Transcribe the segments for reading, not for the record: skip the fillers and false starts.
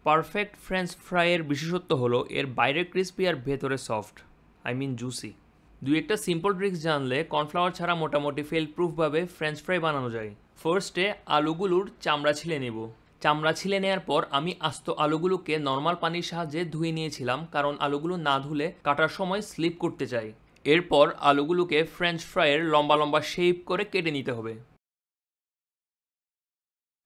Perfect French ফ্রাইয়ের বিশেষত্ব হলো এর বাইরে ক্রিস্পি আর ভেতরে সফট, জুসি। দুই একটা সিম্পল ট্রিক্স জানলে কর্নফ্লাওয়ার ছাড়া মোটামুটি ফেল প্রুফভাবে ফ্রেঞ্চ ফ্রাই বানানো যায়। ফার্স্টে আলুগুলোর চামড়া ছিলে নেব। চামড়া ছিলে নেওয়ার পর আমি আস্ত আলুগুলোকে নর্মাল পানির সাহায্যে ধুয়ে নিয়েছিলাম, কারণ আলুগুলো না ধুলে কাটার সময় স্লিপ করতে চাই। এরপর আলুগুলোকে ফ্রেঞ্চ ফ্রাইয়ের লম্বা লম্বা শেপ করে কেটে নিতে হবে।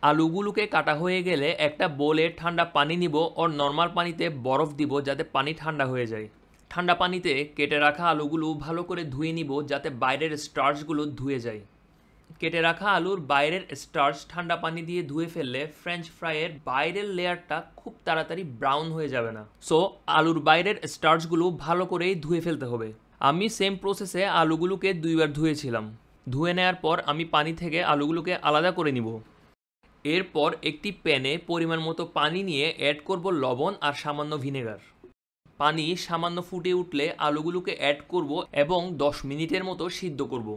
আলুগুলোকে কাটা হয়ে গেলে একটা বোলে ঠান্ডা পানি নিব আর নর্মাল পানিতে বরফ দিব যাতে পানি ঠান্ডা হয়ে যায়। ঠান্ডা পানিতে কেটে রাখা আলুগুলো ভালো করে ধুয়ে নিব যাতে বাইরের স্টার্চগুলো ধুয়ে যায়। কেটে রাখা আলুর বাইরের স্টার্চ ঠান্ডা পানি দিয়ে ধুয়ে ফেললে ফ্রেঞ্চ ফ্রাইয়ের বাইরের লেয়ারটা খুব তাড়াতাড়ি ব্রাউন হয়ে যাবে না। সো আলুর বাইরের স্টার্চগুলো ভালো করেই ধুয়ে ফেলতে হবে। আমি সেম প্রসেসে আলুগুলোকে 2বার ধুয়েছিলাম। ধুয়ে নেওয়ার পর আমি পানি থেকে আলুগুলোকে আলাদা করে নিব। এরপর একটি প্যানে পরিমাণ মতো পানি নিয়ে অ্যাড করব লবণ আর সামান্য ভিনেগার। পানি সামান্য ফুটে উঠলে আলুগুলোকে অ্যাড করব এবং 10 মিনিটের মতো সিদ্ধ করব।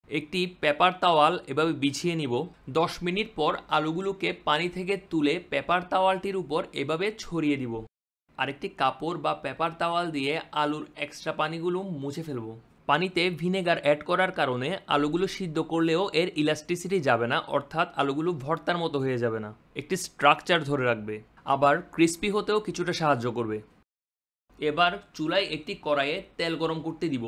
একটি পেপার তাওয়াল এভাবে বিছিয়ে নিব। 10 মিনিট পর আলুগুলোকে পানি থেকে তুলে পেপার তাওয়ালটির উপর এভাবে ছড়িয়ে দিব। আরেকটি কাপড় বা পেপার তাওয়াল দিয়ে আলুর এক্সট্রা পানিগুলো মুছে ফেলব। পানিতে ভিনেগার অ্যাড করার কারণে আলুগুলো সিদ্ধ করলেও এর ইলাস্টিসিটি যাবে না, অর্থাৎ আলুগুলো ভর্তার মতো হয়ে যাবে না, একটি স্ট্রাকচার ধরে রাখবে, আবার ক্রিস্পি হতেও কিছুটা সাহায্য করবে। এবার চুলায় একটি কড়াইয়ে তেল গরম করতে দিব।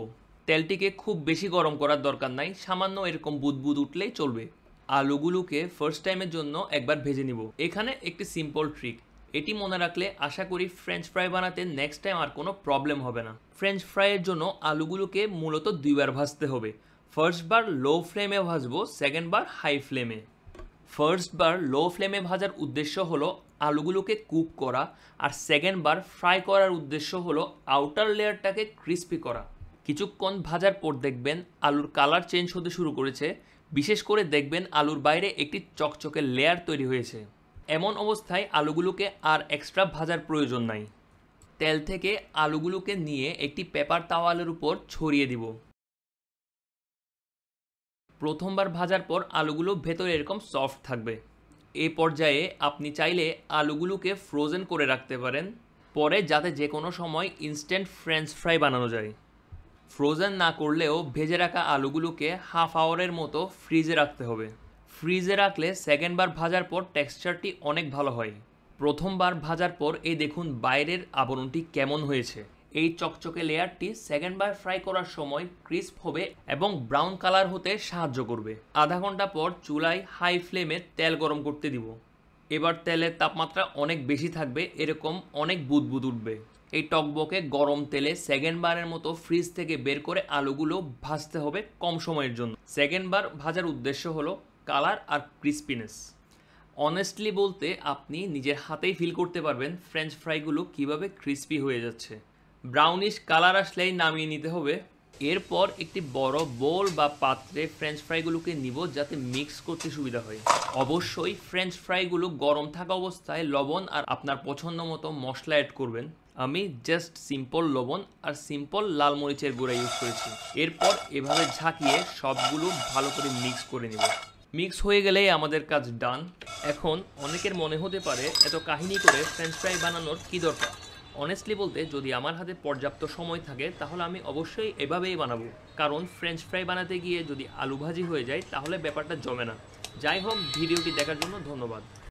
তেলটিকে খুব বেশি গরম করার দরকার নাই, সামান্য এরকম বুদবুদ উঠলেই চলবে। আলুগুলোকে ফার্স্ট টাইমের জন্য একবার ভেজে নিব। এখানে একটি সিম্পল ট্রিক, এটি মনে রাখলে আশা করি ফ্রেঞ্চ ফ্রাই বানাতে নেক্সট টাইম আর কোনো প্রবলেম হবে না। ফ্রেঞ্চ ফ্রাইয়ের জন্য আলুগুলোকে মূলত 2বার ভাজতে হবে। ফার্স্টবার লো ফ্লেমে ভাজবো, সেকেন্ডবার হাই ফ্লেমে। ফার্স্টবার লো ফ্লেমে ভাজার উদ্দেশ্য হলো আলুগুলোকে কুক করা, আর সেকেন্ডবার ফ্রাই করার উদ্দেশ্য হলো আউটার লেয়ারটাকে ক্রিস্পি করা। কিছুক্ষণ ভাজার পর দেখবেন আলুর কালার চেঞ্জ হতে শুরু করেছে, বিশেষ করে দেখবেন আলুর বাইরে একটি চকচকে লেয়ার তৈরি হয়েছে। এমন অবস্থায় আলুগুলোকে আর এক্সট্রা ভাজার প্রয়োজন নাই। তেল থেকে আলুগুলোকে নিয়ে একটি পেপার তাওয়ালের উপর ছড়িয়ে দিব। প্রথমবার ভাজার পর আলুগুলো ভেতরে এরকম সফট থাকবে। এই পর্যায়ে আপনি চাইলে আলুগুলোকে ফ্রোজেন করে রাখতে পারেন, পরে যাতে যে কোনো সময় ইনস্ট্যান্ট ফ্রেঞ্চ ফ্রাই বানানো যায়। ফ্রোজেন না করলেও ভেজে রাখা আলুগুলোকে হাফ আওয়ারের মতো ফ্রিজে রাখতে হবে। ফ্রিজে রাখলে সেকেন্ডবার ভাজার পর টেক্সচারটি অনেক ভালো হয়। প্রথমবার ভাজার পর এই দেখুন বাইরের আবরণটি কেমন হয়েছে। এই চকচকে লেয়ারটি সেকেন্ডবার ফ্রাই করার সময় ক্রিস্প হবে এবং ব্রাউন কালার হতে সাহায্য করবে। আধা ঘন্টা পর চুলায় হাই ফ্লেমে তেল গরম করতে দিব। এবার তেলের তাপমাত্রা অনেক বেশি থাকবে, এরকম অনেক বুদবুদ উঠবে। এই টকবকে গরম তেলে সেকেন্ডবারের মতো ফ্রিজ থেকে বের করে আলুগুলো ভাজতে হবে কম সময়ের জন্য। সেকেন্ডবার ভাজার উদ্দেশ্য হলো কালার আর ক্রিস্পিনেস। অনেস্টলি বলতে আপনি নিজের হাতেই ফিল করতে পারবেন ফ্রেঞ্চ ফ্রাইগুলো কিভাবে ক্রিস্পি হয়ে যাচ্ছে। ব্রাউনিশ কালার আসলেই নামিয়ে নিতে হবে। এরপর একটি বড় বোল বা পাত্রে ফ্রেঞ্চ ফ্রাইগুলোকে নিব যাতে মিক্স করতে সুবিধা হয়। অবশ্যই ফ্রেঞ্চ ফ্রাইগুলো গরম থাকা অবস্থায় লবণ আর আপনার পছন্দ মতো মশলা অ্যাড করবেন। আমি জাস্ট সিম্পল লবণ আর সিম্পল লাল মরিচের গুঁড়া ইউজ করেছি। এরপর এভাবে ঝাঁকিয়ে সবগুলো ভালো করে মিক্স করে নেব। মিক্স হয়ে গেলেই আমাদের কাজ ডান। এখন অনেকের মনে হতে পারে এত কাহিনী করে ফ্রেঞ্চ ফ্রাই বানানোর কী দরকার। অনেস্টলি বলতে যদি আমার হাতে পর্যাপ্ত সময় থাকে তাহলে আমি অবশ্যই এভাবেই বানাবো, কারণ ফ্রেঞ্চ ফ্রাই বানাতে গিয়ে যদি আলু ভাজি হয়ে যায় তাহলে ব্যাপারটা জমে না। যাই হোক, ভিডিওটি দেখার জন্য ধন্যবাদ।